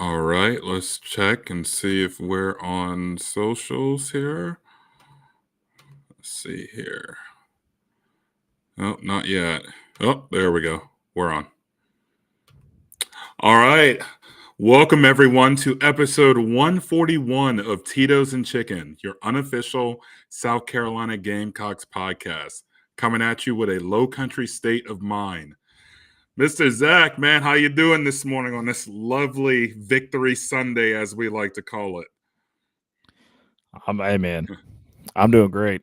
All right, let's check and see if we're on socials here. Let's see here. Oh, not yet. Oh, there we go. We're on. All right. Welcome, everyone, to episode 141 of Titos&Chicken, your unofficial South Carolina Gamecocks podcast, coming at you with a low country state of mind. Mr. Zach, man, how you doing this morning on this lovely Victory Sunday, as we like to call it? Hey man, I'm doing great.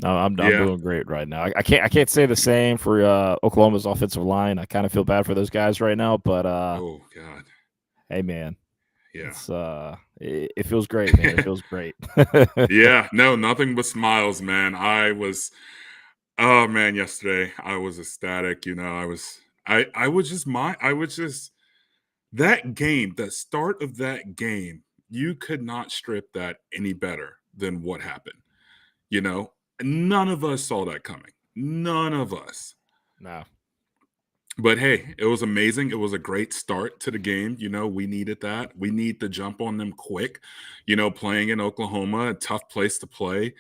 I'm Yeah. doing great right now. I can't say the same for Oklahoma's offensive line. I kind of feel bad for those guys right now, but Oh, God. hey man, Yeah. it feels great, man. It feels great. Yeah. No, nothing but smiles, man. Oh, man, yesterday I was ecstatic. I was just, that game, the start of that game, you could not strip that any better than what happened. You know, none of us saw that coming. None of us. No. But hey, it was amazing. It was a great start to the game. We needed that. We need to jump on them quick. Playing in Oklahoma, a tough place to play.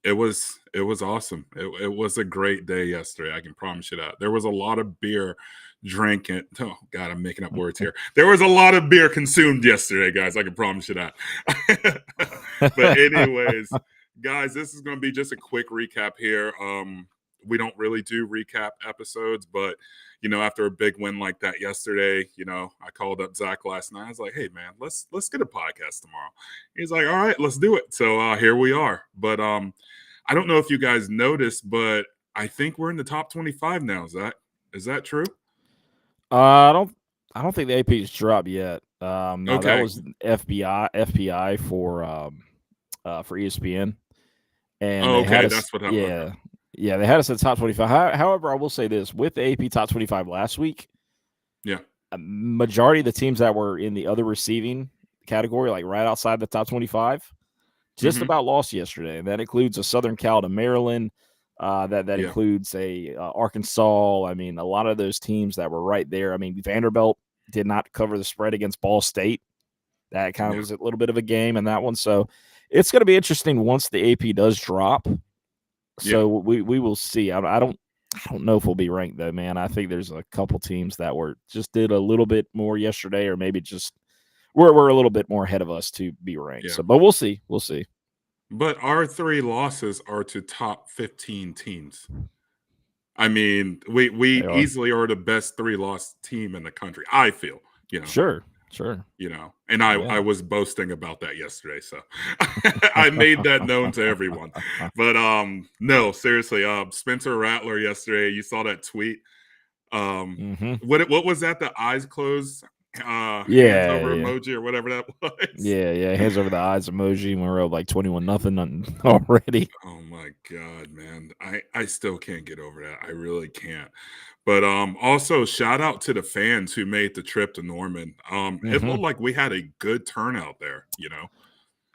It was awesome. It was a great day yesterday. I can promise you that. There was a lot of beer drinking. Oh God, I'm making up words here. There was a lot of beer consumed yesterday, guys. I can promise you that. But anyways, guys, this is going to be just a quick recap here. We don't really do recap episodes, but after a big win like that yesterday, I called up Zach last night. I was like, "Hey, man, let's get a podcast tomorrow." He's like, "All right, let's do it." So here we are. But I don't know if you guys noticed, but I think we're in the top 25 now. Is that true? I don't think the AP's dropped yet. No, that Okay. was FBI for ESPN, and Oh, they had okay. us. That's what happened. Okay. Yeah, they had us at top 25. However, I will say this: with the AP top 25 last week, Yeah. a majority of the teams that were in the other receiving category, like right outside the top 25, just Mm-hmm. about lost yesterday. And that includes a Southern Cal to Maryland. That Yeah. includes a Arkansas. I mean, a lot of those teams that were right there. I mean, Vanderbilt did not cover the spread against Ball State. That kind of Yeah. was a little bit of a game in that one. So it's going to be interesting once the AP does drop. Yeah. So we will see. I don't know if we'll be ranked though, man. I think there's a couple teams that were just did a little bit more yesterday, or maybe just we're a little bit more ahead of us to be ranked. Yeah. So, but we'll see. We'll see. But our three losses are to top 15 teams. I mean, we They are. easily are the best three loss team in the country. I feel, you know, Sure. Sure. and I Yeah. was boasting about that yesterday, so I made that known to everyone. But no, seriously, Spencer Rattler yesterday, you saw that tweet. Um, Mm-hmm. what was that? The eyes closed, hands Yeah. over Yeah. emoji or whatever that was. Yeah. Yeah. Hands over the eyes emoji. We're up like 21-0 already. Oh my god, man. I still can't get over that. I really can't. But also shout out to the fans who made the trip to Norman. It Mm-hmm. looked like we had a good turnout there.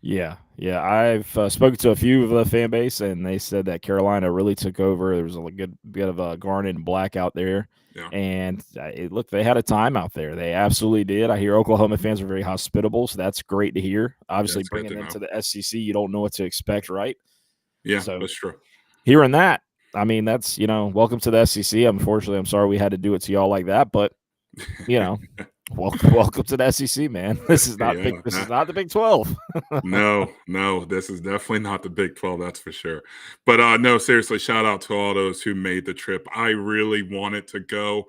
Yeah, yeah. I've spoken to a few of the fan base, and they said that Carolina really took over. There was a good bit of a garnet and black out there, Yeah. and they had a time out there. They absolutely did. I hear Oklahoma fans are very hospitable, so that's great to hear. Obviously, That's good bringing to them know. to the SEC, you don't know what to expect, right? Yeah, So that's true. hearing that, I mean, that's welcome to the SEC. Unfortunately, I'm sorry we had to do it to y'all like that, but you know, welcome to the SEC, man. This is not big. Yeah. This is not the Big 12. No, this is definitely not the Big 12, that's for sure. But no, seriously, shout out to all those who made the trip. I really wanted to go.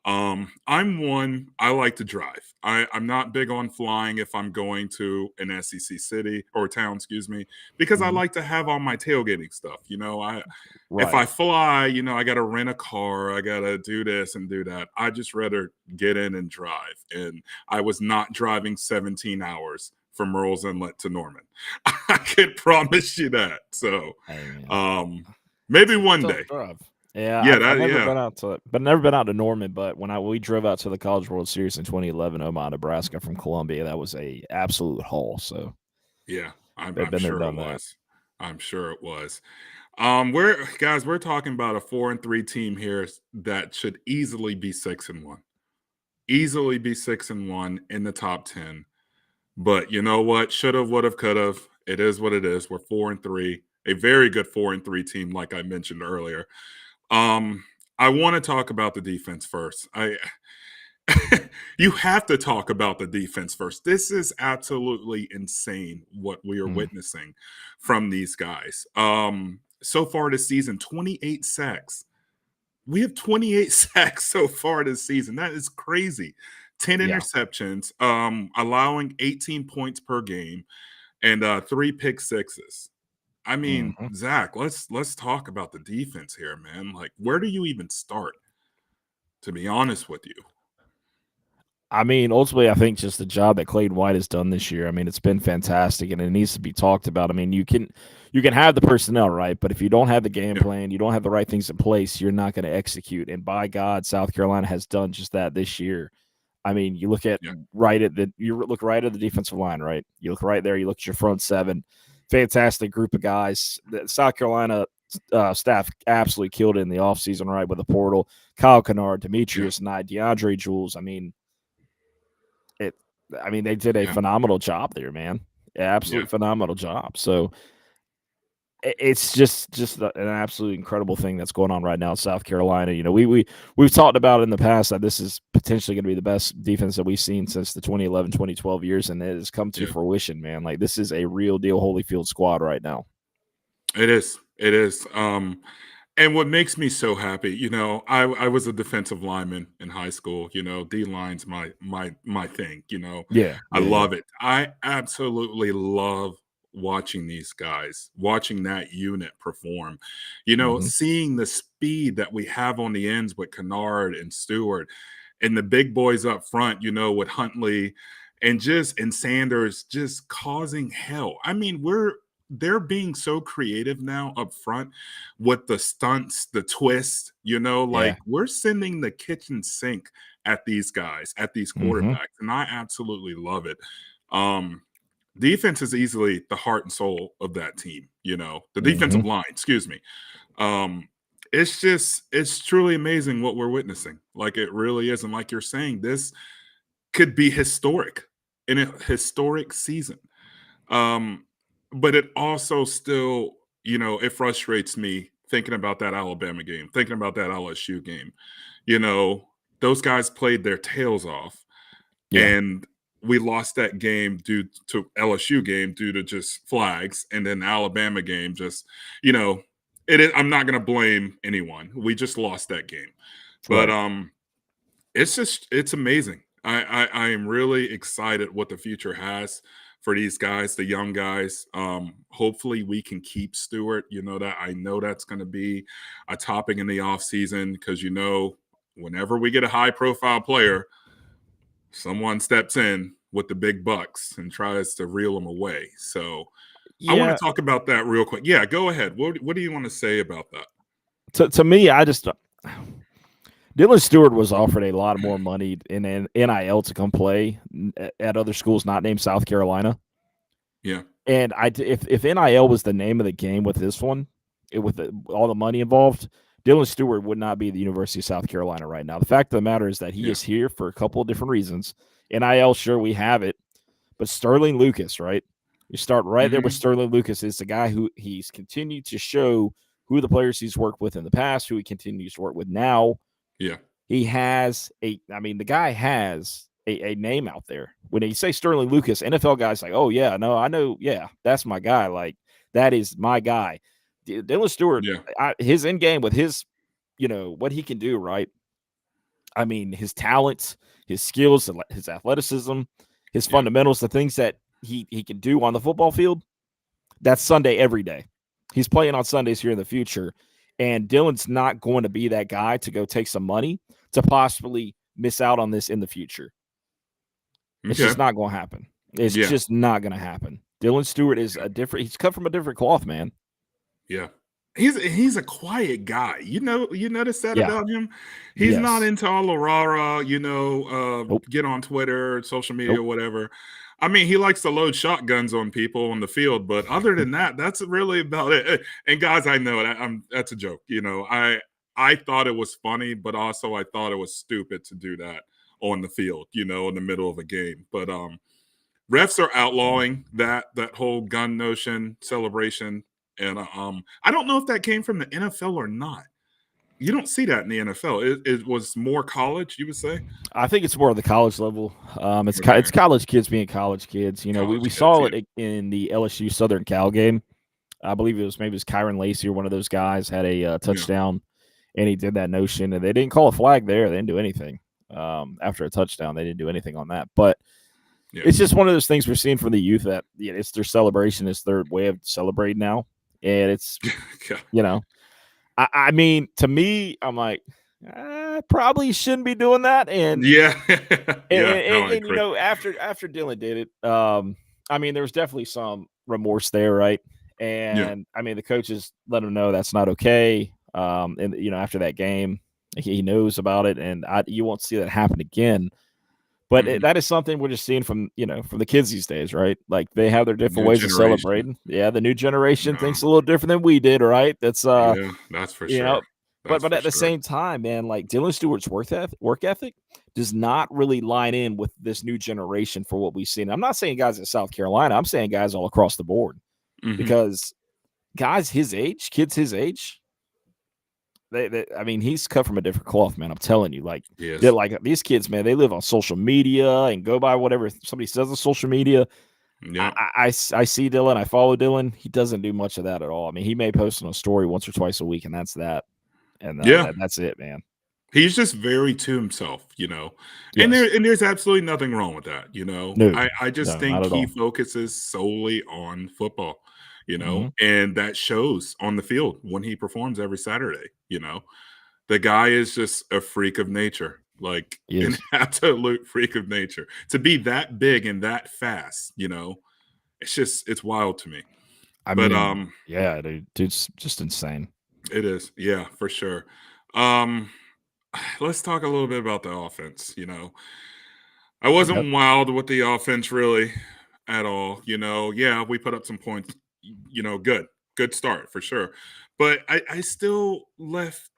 I like to drive. I'm not big on flying if I'm going to an SEC city or town, excuse me, because I Mhm. like to have all my tailgating stuff. If Right. I fly, I got to rent a car, I got to do this and do that. I just rather get in and drive. And I was not driving 17 hours from Merle's Inlet to Norman. I can promise you that. So, Hey, man. um, maybe It's a one tough day. drive. Yeah, Yeah, I've never yeah, been out to, but never been out to Norman. But when we drove out to the College World Series in 2011, Omaha, Nebraska, from Columbia, that was a absolute haul. So yeah. I'm, I've I'm been there, sure it done that. was. I'm sure it was. We're talking about a 4-3 team here that should easily be 6-1. easily be 6-1 in the top 10. But you know what? Should have, would have, could have. It is what it is. We're 4-3, a very good 4-3 team, like I mentioned earlier. Um, I want to talk about the defense first. You have to talk about the defense first. This is absolutely insane what we are Mm, witnessing from these guys. So far this season, 28 sacks. We have 28 sacks so far this season. That is crazy. 10 yeah. interceptions, allowing 18 points per game, and 3 pick 6s. I mean, Mhm. Zach, let's talk about the defense here, man. Like, where do you even start? To be honest with you, I mean, ultimately, I think just the job that Clayton White has done this year. I mean, it's been fantastic, and it needs to be talked about. I mean, you can have the personnel, right? But if you don't have the game yeah, plan, you don't have the right things in place, you're not going to execute. And by God, South Carolina has done just that this year. I mean, yeah, you look right at the defensive line, right? You look right there. You look at your front seven. Fantastic group of guys. The South Carolina staff absolutely killed it in the offseason, right? With the portal, Kyle Kennard, yeah, Demetrius Knight, DeAndre Jules. It. I mean, they did a yeah, phenomenal job there, man. yeah, Absolutely phenomenal job. So it's just an absolutely incredible thing that's going on right now in South Carolina. You know, we've talked about in the past that this is potentially going to be the best defense that we've seen since the 2011, 2012 years, and it has come to yeah. fruition, man. Like this is a real deal Holyfield squad right now. It is. It is. And what makes me so happy, I was a defensive lineman in high school. D line's my thing. Yeah, I yeah, yeah. love it. I absolutely love watching these guys, watching that unit perform. Hmm. Seeing the speed that we have on the ends with Kennard and Stewart, and the big boys up front. With Huntley and Sanders just causing hell. I mean, they're being so creative now up front with the stunts, the twists, Yeah. like we're sending the kitchen sink at these guys, at these Hmm. quarterbacks, and I absolutely love it. Um, Defense is easily the heart and soul of that team, the Hmm. defensive line, excuse me. Um, it's truly amazing what we're witnessing. Like it really is. And like you're saying, this could be historic in a historic season. Um, but it also still, it frustrates me thinking about that Alabama game, thinking about that LSU game. You know, those guys played their tails off, Yeah. and we lost that game due to LSU game due to just flags, and then Alabama game just, you know, I'm not going to blame anyone. We just lost that game, but Right. it's amazing. I am really excited what the future has for these guys, the young guys. Hopefully we can keep Stewart. That I know that's going to be a topic in the offseason because whenever we get a high profile player, someone steps in with the big bucks and tries to reel them away. So I want Yeah. to talk about that real quick. Yeah, go ahead. What do you want to say about that? To me, I just Dylan Stewart was offered a lot more money in an NIL to come play at other schools not named South Carolina. Yeah. And if NIL was the name of the game with this one, all the money involved, Dylan Stewart would not be at the University of South Carolina right now. The fact of the matter is that he Yeah. is here for a couple of different reasons. NIL, sure, we have it, but Sterling Lucas, right? You start right there with Hmm. Sterling Lucas. Is the guy who he's continued to show who the players he's worked with in the past, who he continues to work with now. Yeah. He has the guy has a name out there. When you say Sterling Lucas, NFL guys like, oh yeah, no, I know, yeah, that's my guy. Like that is my guy. Dylan Stewart, Yeah. his end game with his, what he can do, right? I mean, his talents, his skills, his athleticism, his Yeah. fundamentals, the things that he can do on the football field. That's Sunday every day. He's playing on Sundays here in the future. And Dylan's not going to be that guy to go take some money to possibly miss out on this in the future. It's Okay. just not going to happen. It's Yeah. just not going to happen. Dylan Stewart is he's cut from a different cloth, man. Yeah. He's a quiet guy. You notice that Yeah. about him? He's not Yes. into all the rah-rah, Nope. get on Twitter, social media, Nope. whatever. I mean, he likes to load shotguns on people on the field, but other than that, that's really about it. And guys, I know that's a joke. I thought it was funny, but also I thought it was stupid to do that on the field, in the middle of a game. But refs are outlawing that whole gun notion celebration, and I don't know if that came from the NFL or not. You don't see that in the NFL. It was more college, you would say. I think it's more of the college level. It's Okay, college kids being college kids. We college kids, saw yeah, it in the LSU Southern Cal game. I believe it was Kyron Lacey or one of those guys had a yeah, touchdown, and he did that notion, and they didn't call a flag there. They didn't do anything after a touchdown. They didn't do anything on that, but yeah, it's just one of those things we're seeing from the youth that it's their celebration, it's their way of celebrating now, and it's yeah, you know, I mean, to me, I'm like, probably shouldn't be doing that, yeah, yeah. No, I and agree. after Dylan did it, I mean, there was definitely some remorse there, right? Yeah, And I mean, the coaches let him know that's not okay. And after that game, he knows about it, and you won't see that happen again. But hmm that is something we're just seeing from the kids these days, right? Like they have their different new ways of generation. celebrating. Yeah, the new generation No, thinks a little different than we did, right? That's yeah, that's for you sure. know, That's but for at the sure. same time, man, like Dylan Stewart's work ethic does not really line in with this new generation for what we've seen. I'm not saying guys at South Carolina. I'm saying guys all across the board Hmm because guys his age, kids his age, I mean, he's cut from a different cloth, man. I'm telling you, like they're Yes. like these kids, man. They live on social media and go by whatever somebody says on social media. Yeah. I see Dylan. I follow Dylan. He doesn't do much of that at all. I mean, he may post on a story once or twice a week, and that's that. And Yeah. that's it, man. He's just very to himself, and Yes. there's absolutely nothing wrong with that. No. I just No, not think at he all. focuses solely on football, Mhm. and that shows on the field when he performs every Saturday. The guy is just a freak of nature, like He an is. absolute freak of nature. To be that big and that fast, it's wild to me. I But mean, yeah, dude's just insane. it is, yeah, for sure. Um, let's talk a little bit about the offense. I Yep. wasn't wild with the offense really at all. Yeah, we put up some points. Good start for sure. But I still left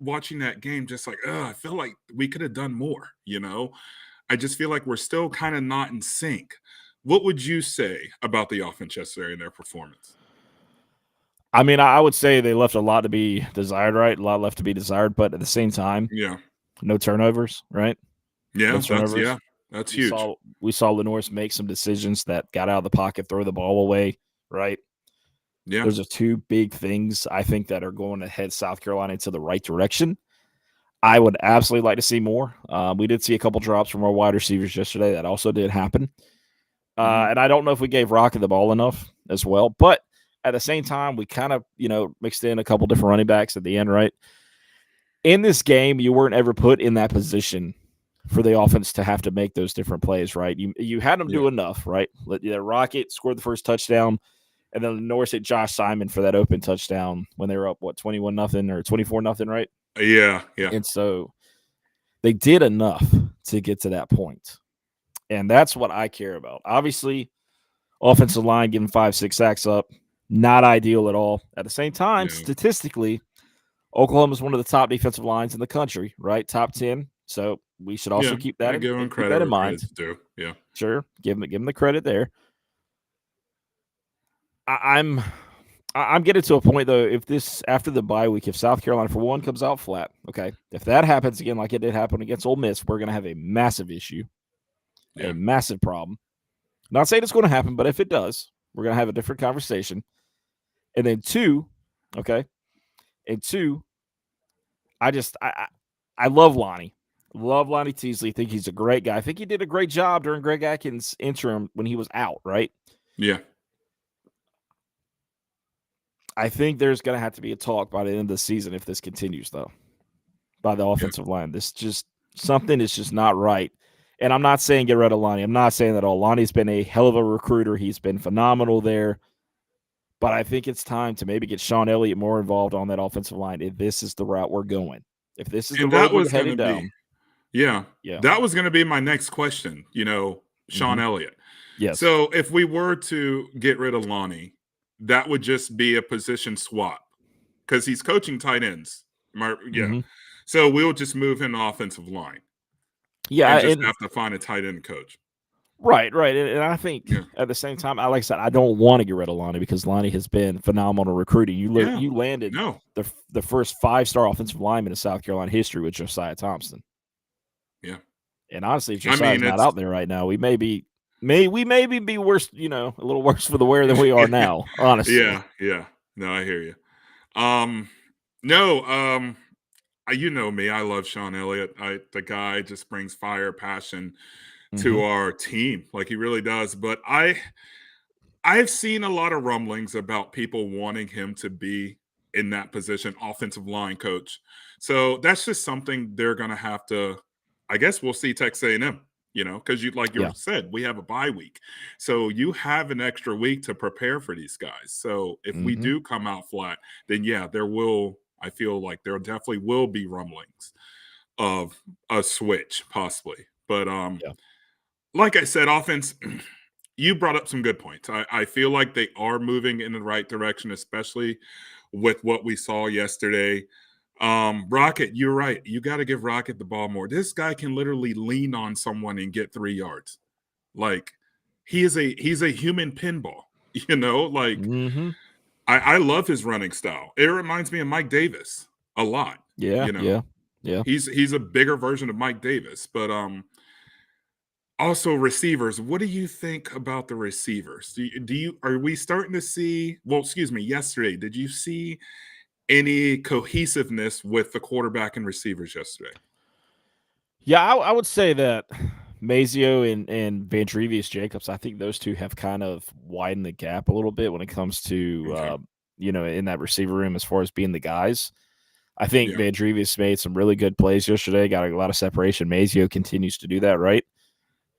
watching that game just like, I feel like we could have done more. I just feel like we're still kind of not in sync. What would you say about the offense yesterday and their performance? I mean, I would say they left a lot to be desired, right? A lot left to be desired, but at the same time, Yeah, no turnovers, right? No yeah, turnovers. that's We huge. saw we saw Lenore's make some decisions that got out of the pocket, throw the ball away, right? Yeah, Those are two big things I think that are going to head South Carolina into the right direction. I would absolutely like to see more. We did see a couple drops from our wide receivers yesterday. That also did happen. hmm And I don't know if we gave Rocket the ball enough as well. But at the same time, we kind of, mixed in a couple different running backs at the end, right? In this game, you weren't ever put in that position for the offense to have to make those different plays, right? You had them yeah, do enough, right? Rocket scored the first touchdown, and then Norris hit Josh Simon for that open touchdown when they were up 21-0 or 24-0, right? yeah, yeah, And so they did enough to get to that point. And that's what I care about. Obviously, offensive line giving 5-6 sacks up, not ideal at all. At the same time, yeah, statistically, Oklahoma is one of the top defensive lines in the country, right? Top 10. So we should also yeah. keep I that give him keep credit that in where mind. credit's due. Yeah, Sure, give him the credit there. I, I'm I'm getting to a point though. If this after the bye week, if South Carolina for one comes out flat, okay, if that happens again, like it did happen against Ole Miss, we're gonna have a massive issue, a yeah, massive problem. Not saying it's going to happen, but if it does, we're going to have a different conversation. And then two, okay, and two, I love Lonnie. Love Lonnie Teasley. Think he's a great guy. I think he did a great job during Greg Atkins' interim when he was out, right? yeah. I think there's going to have to be a talk by the end of the season if this continues, though, by the Yeah. offensive line. This just something is just not right. And I'm not saying get rid of Lonnie. I'm not saying that all. Lonnie's been a hell of a recruiter. He's been phenomenal there. But I think it's time to maybe get Sean Elliott more involved on that offensive line if this is the route we're going. If this is the And road that we're was going to heading be, down, yeah, yeah. that was going to be my next question. Sean hmm Elliott. Yes. So if we were to get rid of Lonnie, that would just be a position swap because he's coaching tight ends. Yeah. hmm So we'll just move him to offensive line. Yeah, and just and have to find a tight end coach. right, and I think Yeah. at the same time, like I said, I don't want to get rid of Lonnie because Lonnie has been phenomenal recruiting. Yeah. You landed No. the first 5-star offensive lineman in South Carolina history with Josiah Thompson. Yeah. And honestly, if I Josiah's mean, not it's out there right now, we maybe be worse, a little worse for the wear than we are now. Honestly, yeah, yeah. No, I hear you. Um, no, you know me. I love Sean Elliott. The guy just brings fire, passion to hmm our team, like he really does. But I've seen a lot of rumblings about people wanting him to be in that position, offensive line coach. So that's just something they're going to have to. I guess we'll see Texas A&M. Because like you yeah, said, we have a bye week, so you have an extra week to prepare for these guys. So if we hmm do come out flat, then yeah, there will. I feel like there definitely will be rumblings of a switch, possibly. But yeah, like I said, offense. You brought up some good points. I feel like they are moving in the right direction, especially with what we saw yesterday. Rocket, you're right. You got to give Rocket the ball more. This guy can literally lean on someone and get 3 yards. Like he's a human pinball. Like hmm I love his running style. It reminds me of Mike Davis a lot. yeah, You know, yeah, yeah. he's a bigger version of Mike Davis, but also, receivers. What do you think about the receivers? Are we starting to see? Well, excuse me. Yesterday, did you see any cohesiveness with the quarterback and receivers yesterday? Yeah, I would say that Mazio and Vandrevius Jacobs, I think those two have kind of widened the gap a little bit when it comes to Okay. in that receiver room as far as being the guys. I think Yeah. Vandrevius made some really good plays yesterday, got a lot of separation. Mazio continues to do that, right?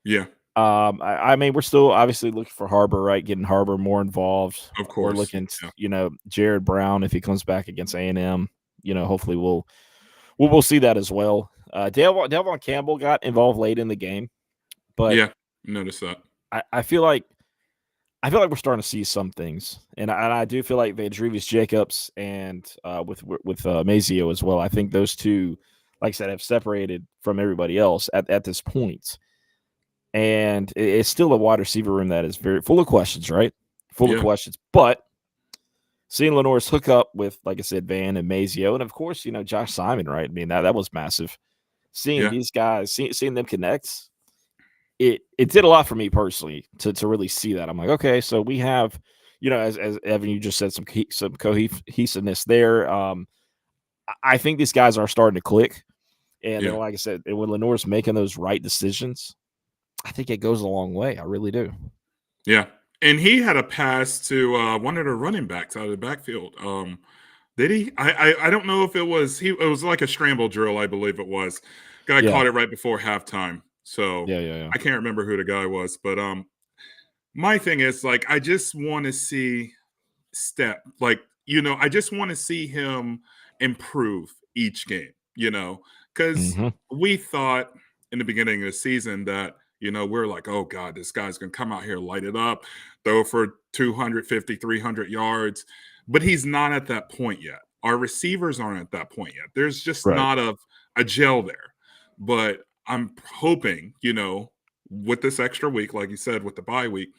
Yeah. I mean, we're still obviously looking for Harbor, right? Getting Harbor more involved. Of We're course. looking, Yeah. Jared Brown if he comes back against A&M. Hopefully we'll see that as well. Delvon Campbell got involved late in the game, but Yeah. Notice that. I feel like we're starting to see some things, and I do feel like Vandrevius Jacobs and with Mazio as well. I think those two, like I said, have separated from everybody else at this point. And it's still a wide receiver room that is very full of questions, right? Full of Yeah. questions. But seeing Lenore's hook up with, like I said, Van and Mazio, and of course, Josh Simon, right? I mean, that was massive. Seeing Yeah. these guys, seeing them connect, it did a lot for me personally to really see that. I'm like, okay, so we have, as Evan, you just said, some cohesiveness there. I think these guys are starting to click. And then, Yeah. like I said, when Lenore's making those right decisions, I think it goes a long way. I really do. Yeah. And he had a pass to one of the running backs out of the backfield. Did he? I don't know if it was he. It was like a scramble drill, I believe it was. Guy Yeah. caught it right before halftime. So Yeah. I can't remember who the guy was, but my thing is like I just want to see step like I just want to see him improve each game. Because Mhm. we thought in the beginning of the season that we're like, oh god, this guy's gonna come out here, light it up, throw for 250 300 yards, but he's not at that point yet. Our receivers aren't at that point yet. There's just Right. not a gel there. But I'm hoping with this extra week, like you said, with the bye week,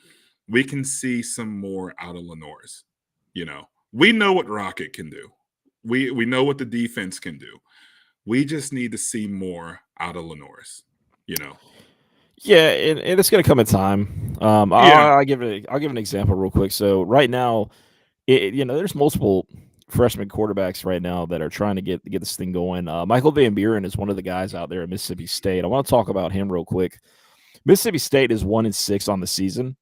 we can see some more out of Lenore's. We know what Rocket can do. We know what the defense can do. We just need to see more out of Lenore's. You know. Yeah, and it's gonna come in time. Yeah. I'll give an example real quick. So right now, there's multiple freshman quarterbacks right now that are trying to get this thing going. Michael Van Buren is one of the guys out there at Mississippi State. I want to talk about him real quick. Mississippi State is 1-6 on the season,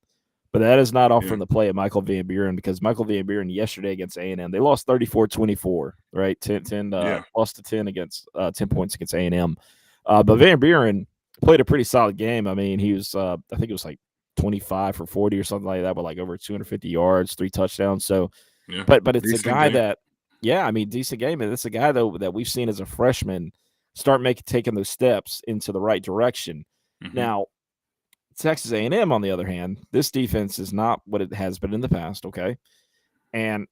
but that is not off Yeah. from the play of Michael Van Buren because Michael Van Buren yesterday against A&M, they lost 34-24, right? 10 Yeah. lost to 10 against 10 points against A&M. But Van Buren played a pretty solid game. I mean, he was I think it was like 25 for 40 or something like that, but like over 250 yards, 3 touchdowns. So, Yeah. but it's a Decent guy game. that, yeah, I mean, decent game, and it's a guy though that we've seen as a freshman start taking those steps into the right direction. Hmm. Now, Texas A&M, on the other hand, this defense is not what it has been in the past. Okay, and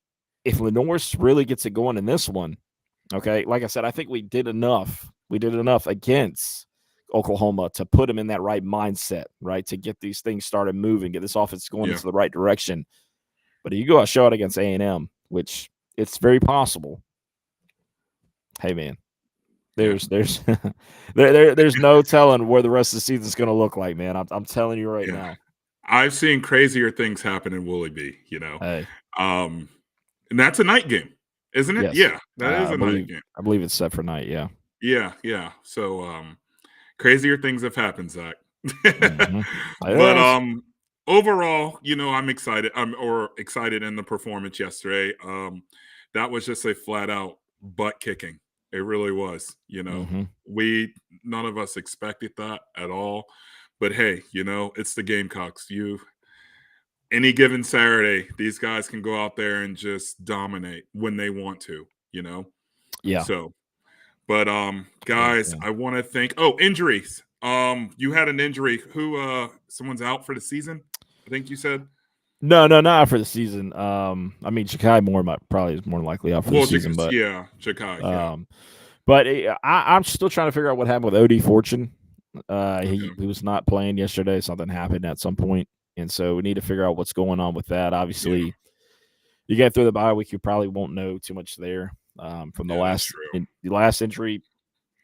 if Lenore's really gets it going in this one, okay, like I said, I think we did enough. We did enough against Oklahoma to put them in that right mindset, right, to get these things started moving, get this offense going into the right direction. But if you go out show it against A&M, which it's very possible, hey man, there's there's no telling where the rest of the season is going to look like, man. I'm telling you right now. I've seen crazier things happen in Woolly B, Hey, and that's a night game, isn't it? yes, Yeah, that is a night game. I believe it's set for night. Yeah. Yeah. So, crazier things have happened, Zach. Mm-hmm. But overall, I'm excited. I'm excited in the performance yesterday. That was just a flat out butt kicking. It really was. Mm-hmm. None of us expected that at all. But hey, it's the Gamecocks. Any given Saturday, these guys can go out there and just dominate when they want to. Yeah. So, but guys, I want to thank. Injuries. You had an injury. Who? Someone's out for the season. I think you said. No, not for the season. I mean, Jakai Moore probably is more likely out for the season, but Jakai. Yeah. But I'm still trying to figure out what happened with OD Fortune. He was not playing yesterday. Something happened at some point, and so we need to figure out what's going on with that. Obviously, you get through the bye week, you probably won't know too much there from the last injury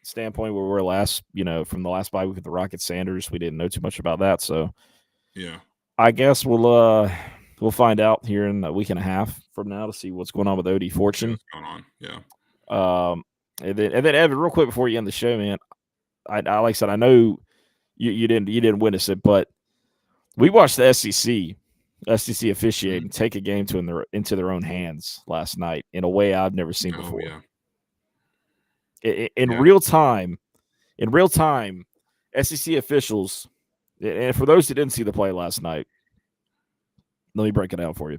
standpoint where we're last. From the last bye week with the Rocket Sanders, we didn't know too much about that. So yeah, I guess we'll find out here in a week and a half from now to see what's going on with OD Fortune. What's going on? Yeah. And then Evan, real quick before you end the show, man, I like I said, I know you didn't witness it, but we watched the SEC officiating take a game into their own hands last night in a way I've never seen before. In real time, SEC officials, and for those who didn't see the play last night, let me break it out for you.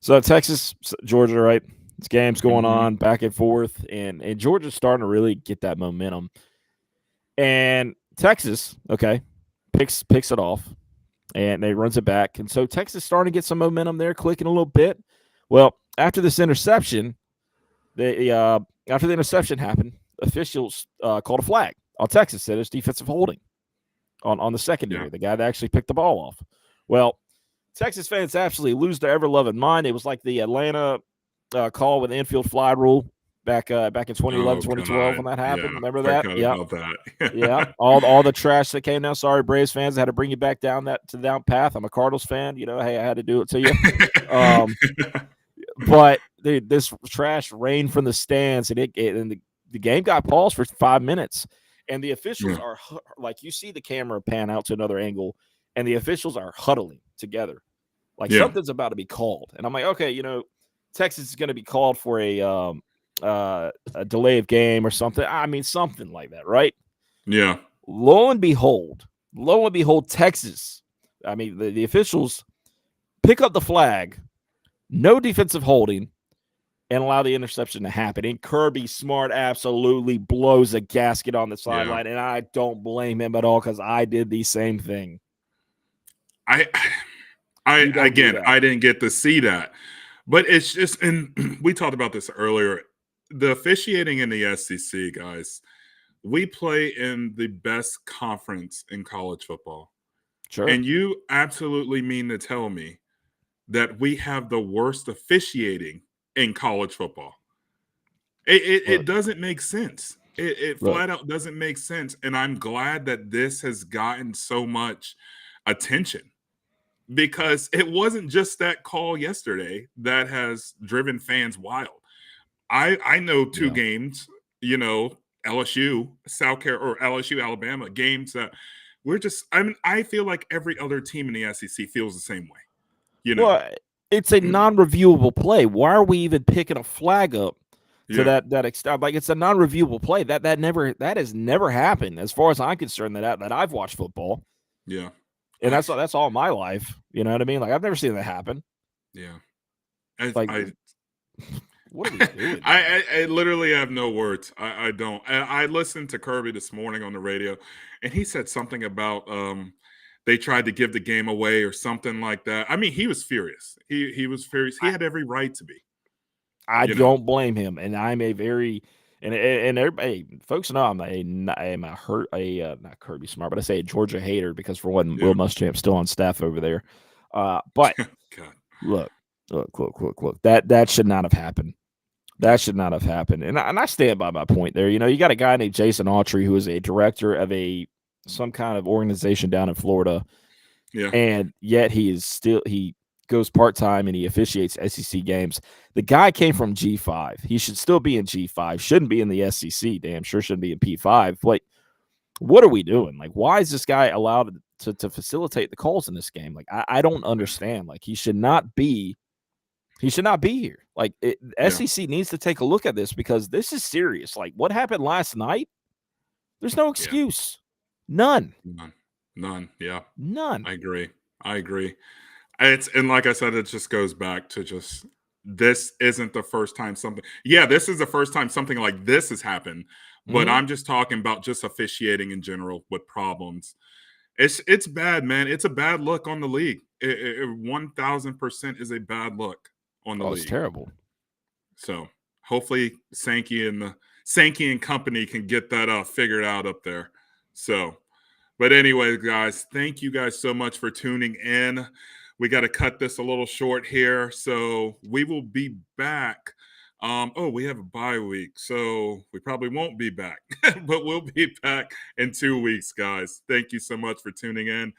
So Texas, Georgia, right? This game's going on back and forth, and Georgia's starting to really get that momentum. And Texas, picks it off, and they runs it back. And so Texas starting to get some momentum there, clicking a little bit. Well, after this interception, after the interception happened, officials called a flag on Texas. Said it's defensive holding on the secondary, the guy that actually picked the ball off. Well, Texas fans absolutely lose their ever-loving mind. It was like the Atlanta call with the infield fly rule back in 2011, 2012 when that happened. Yeah, remember that? Yeah. All the trash that came down. Sorry, Braves fans, I had to bring you back down to the down path. I'm a Cardinals fan. Hey, I had to do it to you. But this trash rained from the stands, and the game got paused for 5 minutes. And the officials are like, you see the camera pan out to another angle, and the officials are huddling together, like something's about to be called. And I'm like, okay, Texas is going to be called for a delay of game or something. I mean, something like that, right? Yeah. Lo and behold, Texas. I mean, the officials pick up the flag, no defensive holding, and allow the interception to happen. And Kirby Smart absolutely blows a gasket on the sideline, and I don't blame him at all because I did the same thing. I didn't get to see that, but it's just, and we talked about this earlier. The officiating in the SEC, guys, we play in the best conference in college football. Sure. And you absolutely mean to tell me that we have the worst officiating in college football? It doesn't make sense. It flat out doesn't make sense. And I'm glad that this has gotten so much attention, because it wasn't just that call yesterday that has driven fans wild. I know two games, LSU, South Carolina, or LSU, Alabama games that I feel like every other team in the SEC feels the same way. Well, it's a non-reviewable play. Why are we even picking a flag up to that extent? Like, it's a non-reviewable play. That has never happened as far as I'm concerned. That I've watched football. Yeah. And that's all my life. You know what I mean? Like, I've never seen that happen. Yeah. What are we doing? I literally have no words. I don't. I listened to Kirby this morning on the radio, and he said something about they tried to give the game away or something like that. I mean, he was furious. He was furious. He had every right to be. I don't blame him, and I'm a very And everybody, folks know I'm not Kirby Smart, but I say a Georgia hater because for one, Yeah. Will Muschamp's still on staff over there. But God. look, look. That should not have happened. That should not have happened. And I stand by my point there. You got a guy named Jason Autry who is a director of some kind of organization down in Florida, Yeah. and yet he goes part-time and he officiates SEC games. The guy came from G5. He should still be in G5. Shouldn't be in the SEC. Damn sure shouldn't be in P5. Like, what are we doing? Like, why is this guy allowed to facilitate the calls in this game? Like, I don't understand. Like, he should not be here. Like, Yeah. SEC needs to take a look at this because this is serious. Like, what happened last night? There's no Yeah. excuse. None. None. Yeah. None. I agree. And like I said, it just goes back to just this isn't the first time something. Yeah, this is the first time something like this has happened. But Mhm. I'm just talking about just officiating in general with problems. It's bad, man. It's a bad look on the league. 1000% is a bad look on the Oh, it's league. terrible. So hopefully Sankey and company can get that figured out up there. So, but anyway, guys, thank you guys so much for tuning in. We got to cut this a little short here. So we will be back. We have a bye week, so we probably won't be back, but we'll be back in 2 weeks, guys. Thank you so much for tuning in,